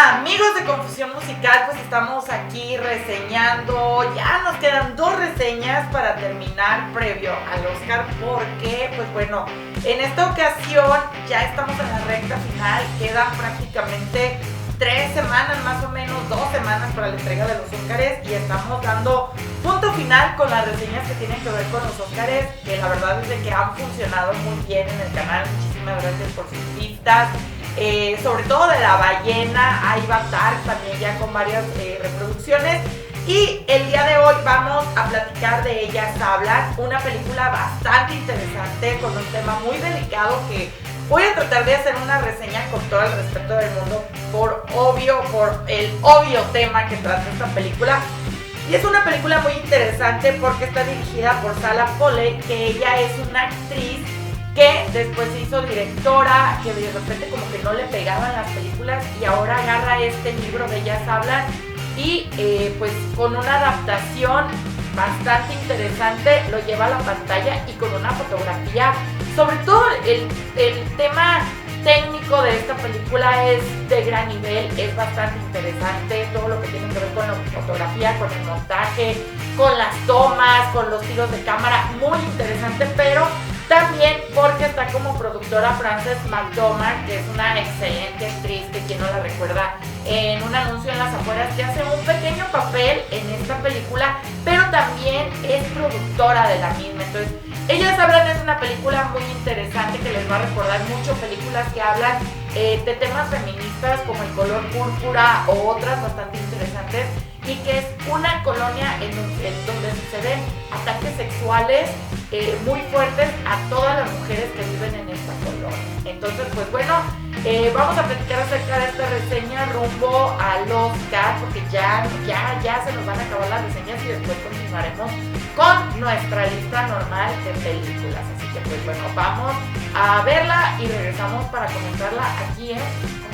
Amigos de Confusión Musical, pues estamos aquí reseñando. Ya nos quedan 2 reseñas para terminar previo al Oscar, porque pues bueno, en esta ocasión ya estamos en la recta final. Quedan prácticamente 3 semanas, más o menos 2 semanas para la entrega de los Óscares, y estamos dando punto final con las reseñas que tienen que ver con los Óscares, que la verdad es de que han funcionado muy bien en el canal. Muchísimas gracias por sus vistas. Sobre todo de La Ballena, ahí va a estar también ya con varias reproducciones. Y el día de hoy vamos a platicar de Ellas Hablan, una película bastante interesante con un tema muy delicado que voy a tratar de hacer una reseña con todo el respeto del mundo por el obvio tema que trata esta película. Y es una película muy interesante porque está dirigida por Sarah Polley, que ella es una actriz que después se hizo directora, que de repente como que no le pegaban las películas, y ahora agarra este libro de Ellas Hablan y pues con una adaptación bastante interesante lo lleva a la pantalla, y con una fotografía, sobre todo el tema técnico de esta película es de gran nivel, es bastante interesante, todo lo que tiene que ver con la fotografía, con el montaje, con las tomas, con los tiros de cámara, muy interesante, pero también porque está como productora Frances McDormand, que es una excelente actriz, que quien no la recuerda en un anuncio en las afueras, que hace un pequeño papel en esta película, pero también es productora de la misma. Entonces, Ellas Hablan es una película muy interesante que les va a recordar mucho películas que hablan de temas feministas como El color púrpura o otras bastante interesantes, y que es una colonia en donde suceden ataques sexuales muy fuertes a todas las mujeres que viven en esta colonia. Entonces, pues bueno, vamos a platicar acerca de esta reseña rumbo al Oscar, porque ya se nos van a acabar las reseñas y después continuaremos con nuestra lista normal de películas. Así que pues bueno, vamos a verla y regresamos para comentarla aquí en...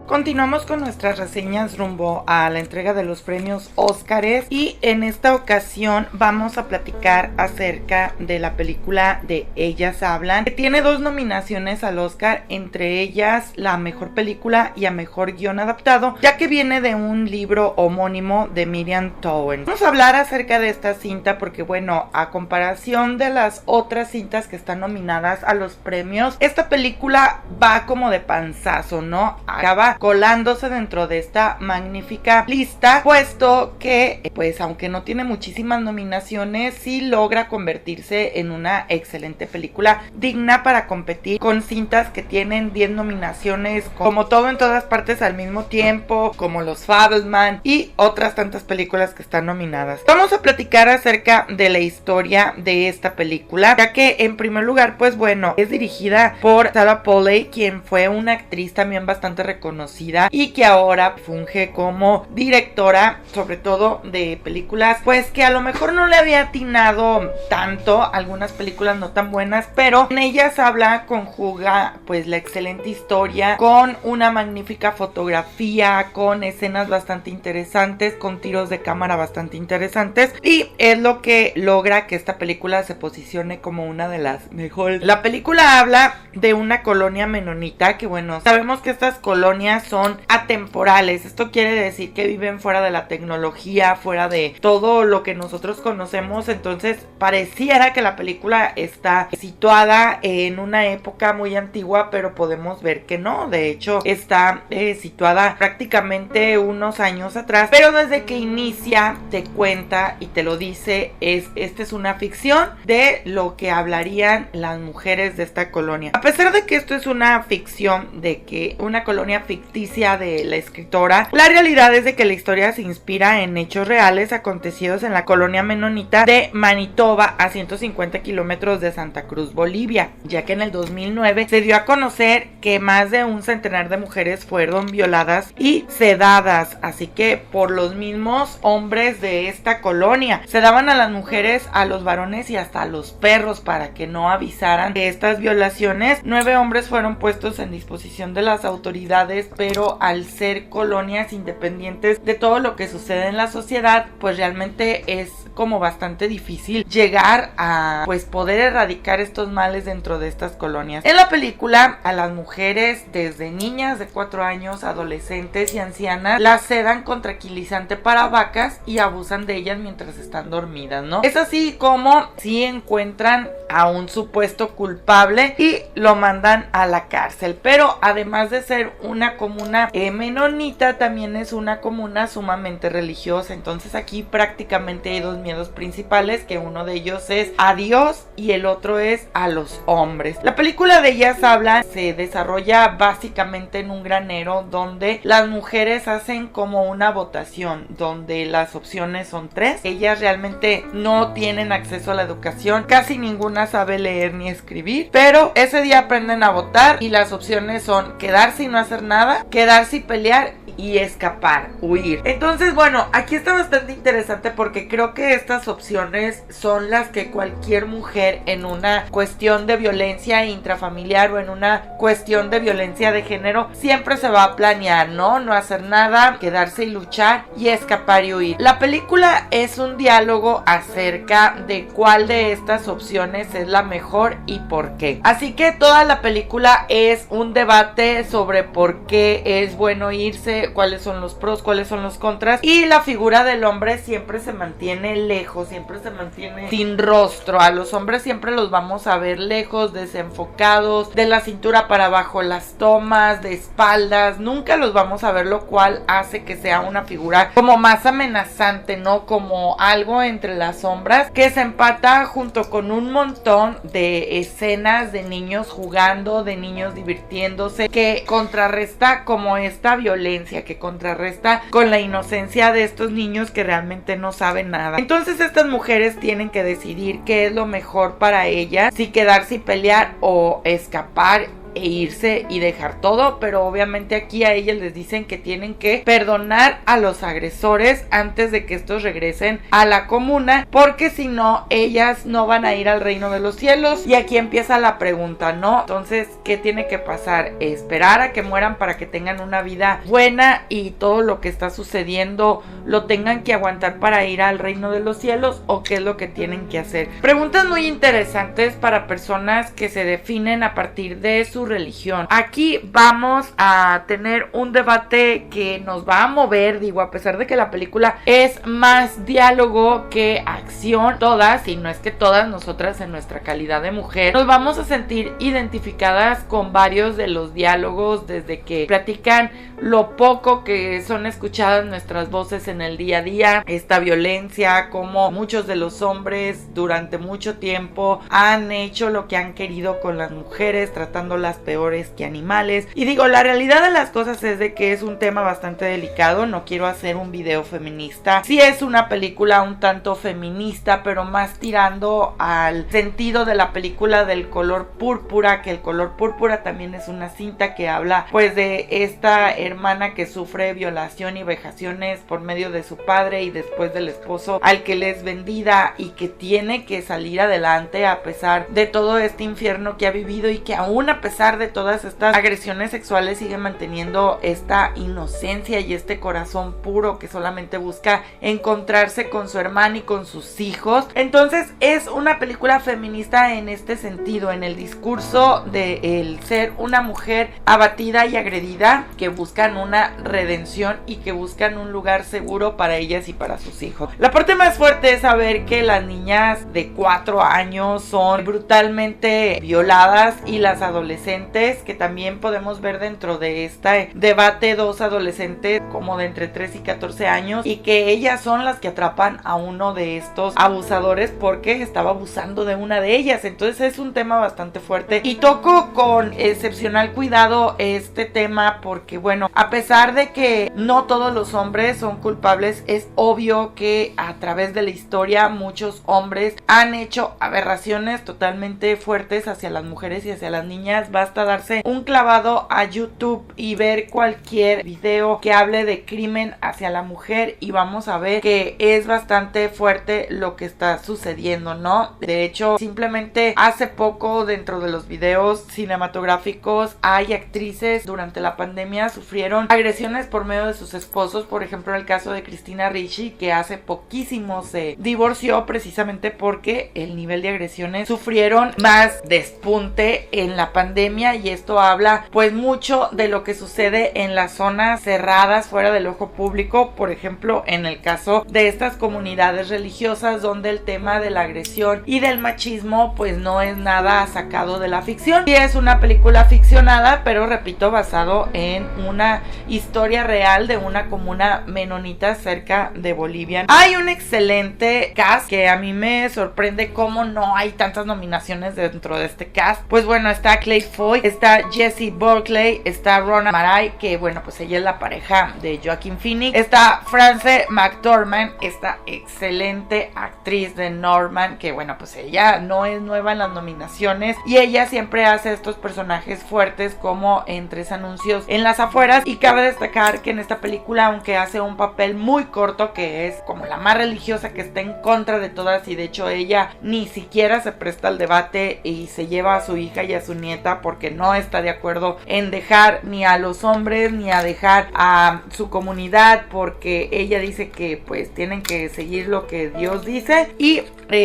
Continuamos con nuestras reseñas rumbo a la entrega de los premios Óscares, y en esta ocasión vamos a platicar acerca de la película de Ellas Hablan, que tiene 2 nominaciones al Óscar, entre ellas la mejor película y a mejor guión adaptado, ya que viene de un libro homónimo de Miriam Towen. Vamos a hablar acerca de esta cinta porque bueno, a comparación de las otras cintas que están nominadas a los premios, esta película va como de panzazo, ¿no? Acaba colándose dentro de esta magnífica lista, puesto que pues aunque no tiene muchísimas nominaciones, sí logra convertirse en una excelente película digna para competir con cintas que tienen 10 nominaciones, como Todo en Todas Partes al Mismo Tiempo, como Los Fabelmans y otras tantas películas que están nominadas. Vamos a platicar acerca de la historia de esta película, ya que en primer lugar pues bueno, es dirigida por Sarah Polley, quien fue una actriz también bastante reconocida y que ahora funge como directora, sobre todo de películas pues que a lo mejor no le había atinado tanto, algunas películas no tan buenas, pero en Ellas Habla conjuga pues la excelente historia con una magnífica fotografía, con escenas bastante interesantes, con tiros de cámara bastante interesantes, y es lo que logra que esta película se posicione como una de las mejores. La película habla de una colonia menonita, que bueno, sabemos que estas colonias son atemporales. Esto quiere decir que viven fuera de la tecnología, fuera de todo lo que nosotros conocemos. Entonces pareciera que la película está situada en una época muy antigua, pero podemos ver que no. De hecho está situada prácticamente unos años atrás, pero desde que inicia te cuenta y te lo dice, esta es una ficción de lo que hablarían las mujeres de esta colonia. A pesar de que esto es una ficción, de que una colonia ficticia de la escritora, la realidad es de que la historia se inspira en hechos reales acontecidos en la colonia menonita de Manitoba, a 150 kilómetros de Santa Cruz, Bolivia, ya que en el 2009 se dio a conocer que más de un centenar de mujeres fueron violadas y sedadas, así que por los mismos hombres de esta colonia. Se daban a las mujeres, a los varones y hasta a los perros para que no avisaran de estas violaciones. 9 hombres fueron puestos en disposición de las autoridades pero al ser colonias independientes de todo lo que sucede en la sociedad, pues realmente es como bastante difícil llegar a pues poder erradicar estos males dentro de estas colonias. En la película a las mujeres desde niñas de 4 años, adolescentes y ancianas las sedan con tranquilizante para vacas y abusan de ellas mientras están dormidas, ¿no? Es así como si encuentran a un supuesto culpable y lo mandan a la cárcel. Pero además de ser una comuna menonita, también es una comuna sumamente religiosa. Entonces aquí prácticamente hay dos miedos principales, que uno de ellos es a Dios y el otro es a los hombres. La película de Ellas Hablan se desarrolla básicamente en un granero donde las mujeres hacen como una votación, donde las opciones son 3. Ellas realmente no tienen acceso a la educación, casi ninguna sabe leer ni escribir, pero ese día aprenden a votar y las opciones son quedarse y no hacer nada, quedarse y pelear y escapar, huir. Entonces, bueno, aquí está bastante interesante porque creo que estas opciones son las que cualquier mujer en una cuestión de violencia intrafamiliar o en una cuestión de violencia de género siempre se va a planear, ¿no? No hacer nada, quedarse y luchar y escapar y huir. La película es un diálogo acerca de cuál de estas opciones es la mejor y por qué. Así que toda la película es un debate sobre por qué es bueno irse, cuáles son los pros, cuáles son los contras, y la figura del hombre siempre se mantiene lejos, siempre se mantiene sin rostro. A los hombres siempre los vamos a ver lejos, desenfocados, de la cintura para abajo las tomas, de espaldas, nunca los vamos a ver, lo cual hace que sea una figura como más amenazante, ¿no? Como algo entre las sombras que se empata junto con un montón de escenas de niños jugando, de niños divirtiéndose, que contrarresta como esta violencia, que contrarresta con la inocencia de estos niños que realmente no saben nada. Entonces estas mujeres tienen que decidir qué es lo mejor para ellas, si quedarse y pelear o escapar e irse y dejar todo, pero obviamente aquí a ellas les dicen que tienen que perdonar a los agresores antes de que estos regresen a la comuna, porque si no, ellas no van a ir al reino de los cielos. Y aquí empieza la pregunta, ¿no? Entonces, ¿qué tiene que pasar? ¿Esperar a que mueran para que tengan una vida buena y todo lo que está sucediendo lo tengan que aguantar para ir al reino de los cielos? ¿O qué es lo que tienen que hacer? Preguntas muy interesantes para personas que se definen a partir de su religión. Aquí vamos a tener un debate que nos va a mover, digo, a pesar de que la película es más diálogo que acción, todas, y no es que todas nosotras en nuestra calidad de mujer nos vamos a sentir identificadas con varios de los diálogos, desde que platican lo poco que son escuchadas nuestras voces en el día a día, esta violencia, como muchos de los hombres durante mucho tiempo han hecho lo que han querido con las mujeres, tratándolas peores que animales. Y digo, la realidad de las cosas es de que es un tema bastante delicado. No quiero hacer un video feminista. Sí es una película un tanto feminista, pero más tirando al sentido de la película del color púrpura, que el color púrpura también es una cinta que habla pues de esta hermana que sufre violación y vejaciones por medio de su padre y después del esposo al que le es vendida, y que tiene que salir adelante a pesar de todo este infierno que ha vivido, y que aún a pesar de todas estas agresiones sexuales sigue manteniendo esta inocencia y este corazón puro que solamente busca encontrarse con su hermana y con sus hijos. Entonces es una película feminista en este sentido, en el discurso de el ser una mujer abatida y agredida, que buscan una redención y que buscan un lugar seguro para ellas y para sus hijos. La parte más fuerte es saber que las niñas de 4 años son brutalmente violadas, y las adolescentes, que también podemos ver dentro de este debate, dos adolescentes como de entre 3 y 14 años, y que ellas son las que atrapan a uno de estos abusadores porque estaba abusando de una de ellas. Entonces es un tema bastante fuerte y toco con excepcional cuidado este tema porque, bueno, a pesar de que no todos los hombres son culpables culpables. Es obvio que a través de la historia muchos hombres han hecho aberraciones totalmente fuertes hacia las mujeres y hacia las niñas. Basta darse un clavado a YouTube y ver cualquier video que hable de crimen hacia la mujer y vamos a ver que es bastante fuerte lo que está sucediendo, ¿no? De hecho, simplemente hace poco dentro de los videos cinematográficos hay actrices durante la pandemia sufrieron agresiones por medio de sus esposos. Por ejemplo, el caso de Christina Ricci, que hace poquísimo se divorció precisamente porque el nivel de agresiones sufrieron más despunte en la pandemia, y esto habla pues mucho de lo que sucede en las zonas cerradas fuera del ojo público. Por ejemplo, en el caso de estas comunidades religiosas donde el tema de la agresión y del machismo pues no es nada sacado de la ficción. Sí es una película ficcionada, pero repito, basado en una historia real de una comuna menonita cerca de Bolivia. Hay un excelente cast que a mí me sorprende cómo no hay tantas nominaciones dentro de este cast. Pues bueno, está Clay Foy, está Jessie Buckley, está Rona Maray, que bueno, pues ella es la pareja de Joaquin Phoenix, está Frances McDormand, esta excelente actriz de Norman, que bueno, pues ella no es nueva en las nominaciones y ella siempre hace estos personajes fuertes como en Tres anuncios en las afueras. Y cabe destacar que en esta película, aunque hace un papel muy corto, que es como la más religiosa que está en contra de todas, y de hecho ella ni siquiera se presta al debate y se lleva a su hija y a su nieta porque no está de acuerdo en dejar ni a los hombres ni a dejar a su comunidad, porque ella dice que pues tienen que seguir lo que Dios dice. Y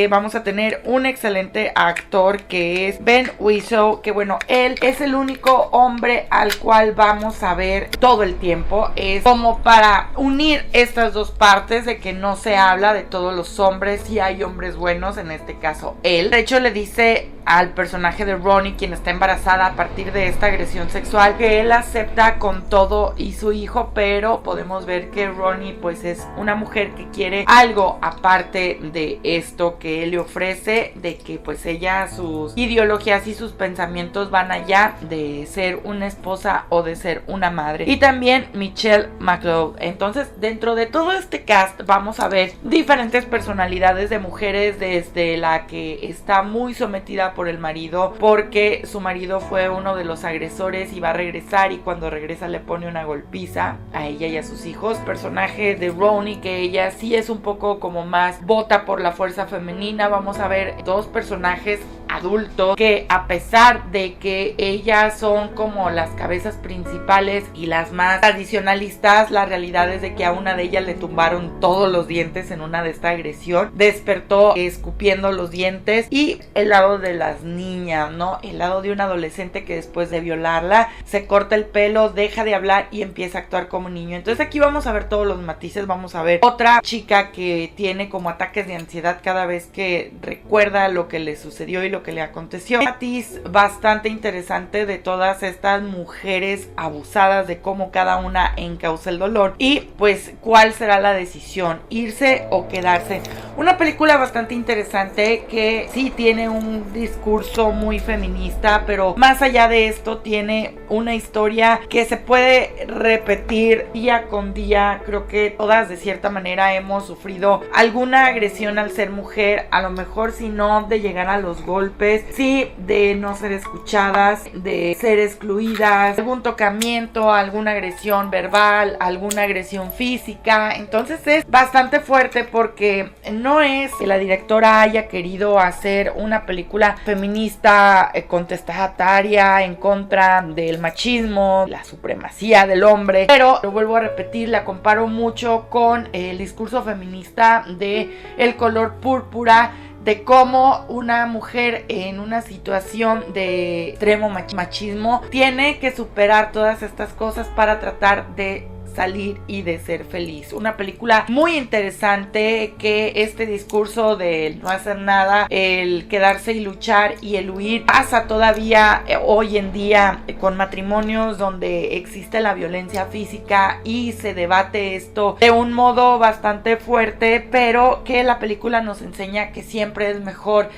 vamos a tener un excelente actor que es Ben Whishaw, que bueno, él es el único hombre al cual vamos a ver todo el tiempo. Es como para unir estas dos partes de que no se habla de todos los hombres, y hay hombres buenos, en este caso él. De hecho, le dice al personaje de Ronnie, quien está embarazada a partir de esta agresión sexual, que él acepta con todo y su hijo, pero podemos ver que Ronnie pues es una mujer que quiere algo aparte de esto que él le ofrece, de que pues ella, sus ideologías y sus pensamientos van allá de ser una esposa o de ser una madre. Y también Michelle McLeod. Entonces, dentro de todo este cast vamos a ver diferentes personalidades de mujeres, desde la que está muy sometida por el marido porque su marido fue uno de los agresores y va a regresar, y cuando regresa le pone una golpiza a ella y a sus hijos. Personaje de Ronnie, que ella sí es un poco como más vota por la fuerza femenina. Vamos a ver dos personajes adultos que, a pesar de que ellas son como las cabezas principales y las más tradicionalistas, la realidad es de que a una de ellas le tumbaron todos los dientes en una de esta agresión, despertó escupiendo los dientes. Y el lado de las niñas, ¿no? El lado de un adolescente que después de violarla se corta el pelo, deja de hablar y empieza a actuar como niño. Entonces aquí vamos a ver todos los matices. Vamos a ver otra chica que tiene como ataques de ansiedad cada vez que recuerda lo que le sucedió y lo que le aconteció. Un matiz bastante interesante de todas estas mujeres abusadas, de cómo cada una encausa el dolor y pues cuál será la decisión, irse o quedarse. Una película bastante interesante que sí tiene un discurso muy feminista, pero más allá de esto tiene una historia que se puede repetir día con día. Creo que todas de cierta manera hemos sufrido alguna agresión al ser mujer, a lo mejor si no de llegar a los golpes, sí de no ser escuchadas, de ser excluidas, algún tocamiento, alguna agresión verbal, alguna agresión física. Entonces es bastante fuerte porque no es que la directora haya querido hacer una película feminista contestataria en contra del machismo, la supremacía del hombre, pero lo vuelvo a repetir, la comparo mucho con el discurso feminista de El color púrpura, de cómo una mujer en una situación de extremo machismo tiene que superar todas estas cosas para tratar de salir y de ser feliz. Una película muy interesante, que este discurso del no hacer nada, el quedarse y luchar y el huir, pasa todavía hoy en día con matrimonios donde existe la violencia física y se debate esto de un modo bastante fuerte, pero que la película nos enseña que siempre es mejor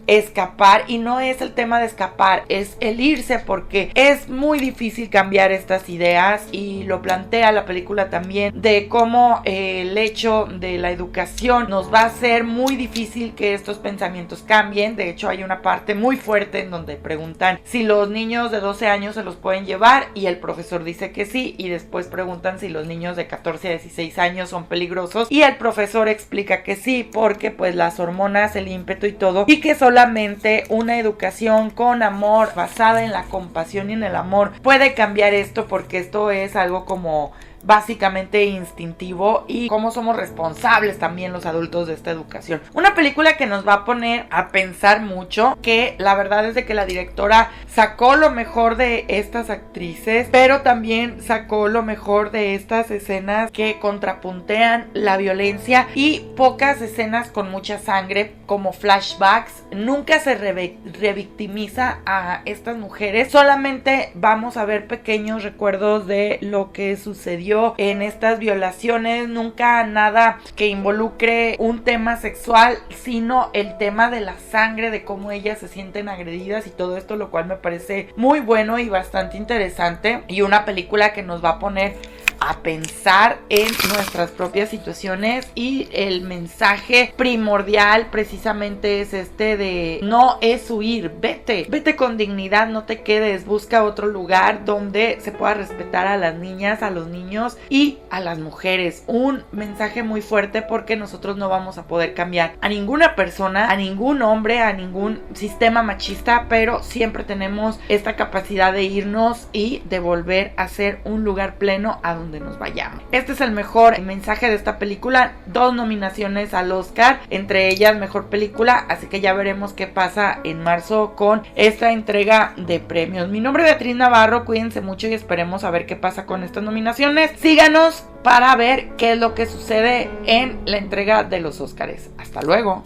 escapar, y no es el tema de escapar, es el irse, porque es muy difícil cambiar estas ideas, y lo plantea la película también, de cómo el hecho de la educación nos va a hacer muy difícil que estos pensamientos cambien. De hecho, hay una parte muy fuerte en donde preguntan si los niños de 12 años se los pueden llevar, y el profesor dice que sí, y después preguntan si los niños de 14 a 16 años son peligrosos, y el profesor explica que sí, porque pues las hormonas, el ímpetu y todo, y que solamente una educación con amor, basada en la compasión y en el amor, puede cambiar esto, porque esto es algo como básicamente instintivo, y cómo somos responsables también los adultos de esta educación. Una película que nos va a poner a pensar mucho, que la verdad es de que la directora sacó lo mejor de estas actrices, pero también sacó lo mejor de estas escenas que contrapuntean la violencia, y pocas escenas con mucha sangre como flashbacks. Nunca se revictimiza a estas mujeres, solamente vamos a ver pequeños recuerdos de lo que sucedió en estas violaciones. Nunca nada que involucre un tema sexual, sino el tema de la sangre, de cómo ellas se sienten agredidas y todo esto, lo cual me parece muy bueno y bastante interesante, y una película que nos va a poner a pensar en nuestras propias situaciones. Y el mensaje primordial precisamente es este de no es huir, vete con dignidad, no te quedes, busca otro lugar donde se pueda respetar a las niñas, a los niños y a las mujeres. Un mensaje muy fuerte, porque nosotros no vamos a poder cambiar a ninguna persona, a ningún hombre, a ningún sistema machista, pero siempre tenemos esta capacidad de irnos y de volver a ser un lugar pleno a donde nos vayamos. Este es el mejor mensaje de esta película. 2 nominaciones al Oscar, entre ellas mejor película, así que ya veremos qué pasa en marzo con esta entrega de premios. Mi nombre es Beatriz Navarro, cuídense mucho y esperemos a ver qué pasa con estas nominaciones. Síganos para ver qué es lo que sucede en la entrega de los Oscars. Hasta luego.